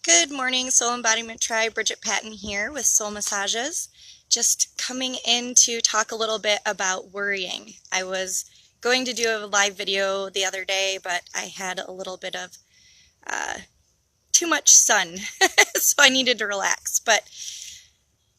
Good morning, Soul Embodiment Tribe. Bridget Patton here with Soul Massages. Just coming in to talk a little bit about worrying. I was going to do a live video the other day, but I had a little bit of too much sun, so I needed to relax. But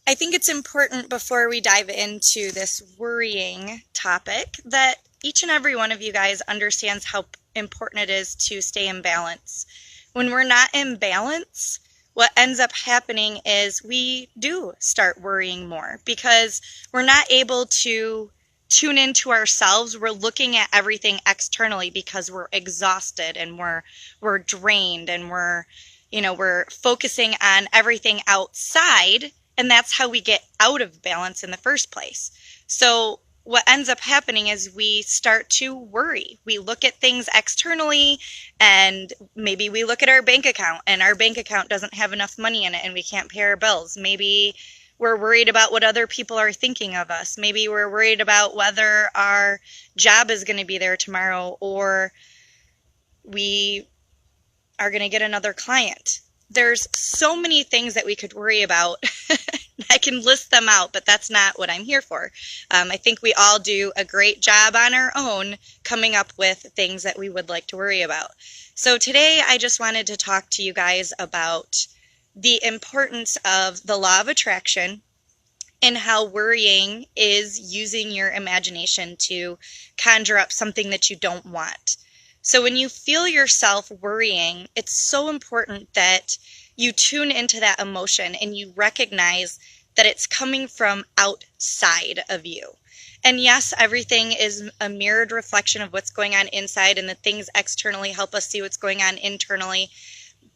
I think it's important before we dive into this worrying topic that each and every one of you guys understands how important it is to stay in balance. When we're not in balance, what ends up happening is we do start worrying more because we're not able to tune into ourselves. We're looking at everything externally because we're exhausted and we're drained and we're focusing on everything outside, and that's how we get out of balance in the first place. So what ends up happening is we start to worry. We look at things externally, and maybe we look at our bank account and our bank account doesn't have enough money in it and we can't pay our bills. Maybe we're worried about what other people are thinking of us. Maybe we're worried about whether our job is going to be there tomorrow, or we are going to get another client. There's so many things that we could worry about. I can list them out, but that's not what I'm here for. I think we all do a great job on our own coming up with things that we would like to worry about. So today I just wanted to talk to you guys about the importance of the law of attraction and how worrying is using your imagination to conjure up something that you don't want. So when you feel yourself worrying, it's so important that you tune into that emotion and you recognize that it's coming from outside of you. And yes, everything is a mirrored reflection of what's going on inside, and the things externally help us see what's going on internally.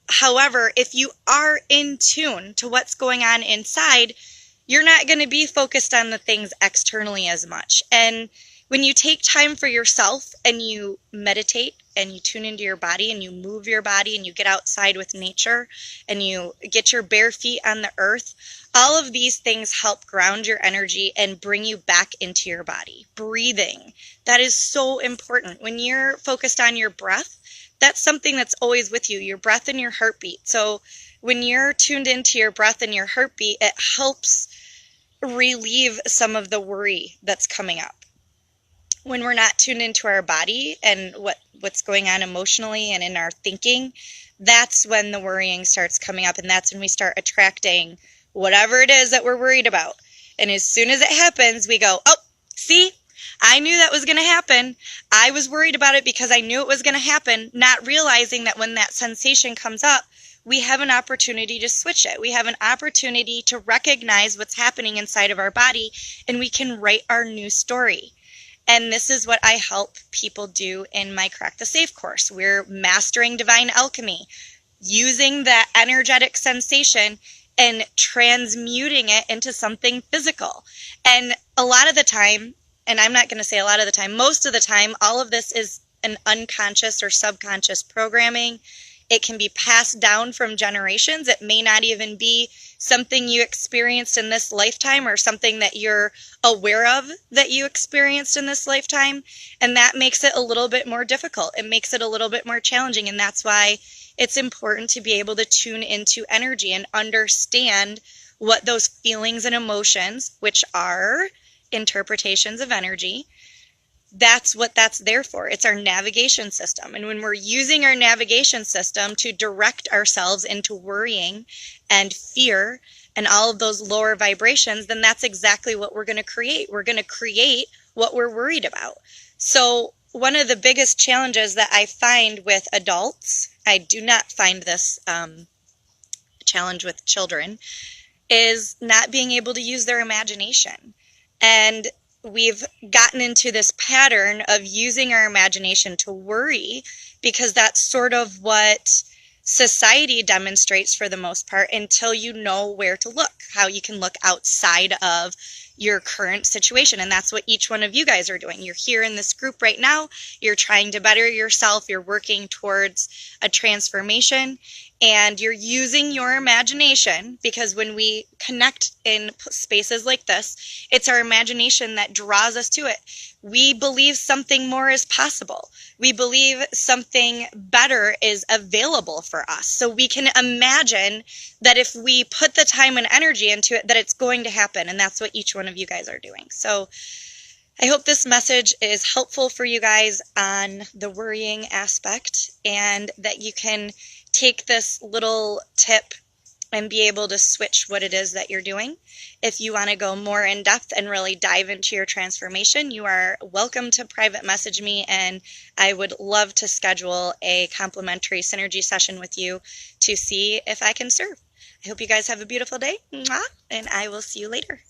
However, if you are in tune to what's going on inside, you're not going to be focused on the things externally as much. And when you take time for yourself and you meditate and you tune into your body and you move your body and you get outside with nature and you get your bare feet on the earth, all of these things help ground your energy and bring you back into your body. Breathing, that is so important. When you're focused on your breath, that's something that's always with you, your breath and your heartbeat. So when you're tuned into your breath and your heartbeat, it helps relieve some of the worry that's coming up. When we're not tuned into our body and what's going on emotionally and in our thinking, that's when the worrying starts coming up, and that's when we start attracting whatever it is that we're worried about. And as soon as it happens, we go, oh, see, I knew that was going to happen. I was worried about it because I knew it was going to happen, not realizing that when that sensation comes up, we have an opportunity to switch it. We have an opportunity to recognize what's happening inside of our body, and we can write our new story. And this is what I help people do in my Crack the Safe course. We're mastering divine alchemy, using that energetic sensation and transmuting it into something physical. And a lot of the time, and I'm not going to say a lot of the time, most of the time, all of this is an unconscious or subconscious programming. It can be passed down from generations. It may not even be something you experienced in this lifetime or something that you're aware of that you experienced in this lifetime. And that makes it a little bit more difficult. It makes it a little bit more challenging. And that's why it's important to be able to tune into energy and understand what those feelings and emotions, which are interpretations of energy, that's what that's there for. It's our navigation system. And when we're using our navigation system to direct ourselves into worrying and fear and all of those lower vibrations, then that's exactly what we're going to create. We're going to create what we're worried about. So one of the biggest challenges that I find with adults, I do not find this challenge with children, is not being able to use their imagination. And we've gotten into this pattern of using our imagination to worry because that's sort of what society demonstrates for the most part, until you know where to look, how you can look outside of your current situation. And that's what each one of you guys are doing. You're here in this group right now. You're trying to better yourself. You're working towards a transformation, and you're using your imagination, because when we connect in spaces like this, it's our imagination that draws us to it. We believe something more is possible. We believe something better is available for us. So we can imagine that if we put the time and energy into it, that it's going to happen. And that's what each one of you guys are doing. So I hope this message is helpful for you guys on the worrying aspect, and that you can take this little tip and be able to switch what it is that you're doing. If you want to go more in depth and really dive into your transformation, you are welcome to private message me, and I would love to schedule a complimentary synergy session with you to see if I can serve. I hope you guys have a beautiful day, and I will see you later.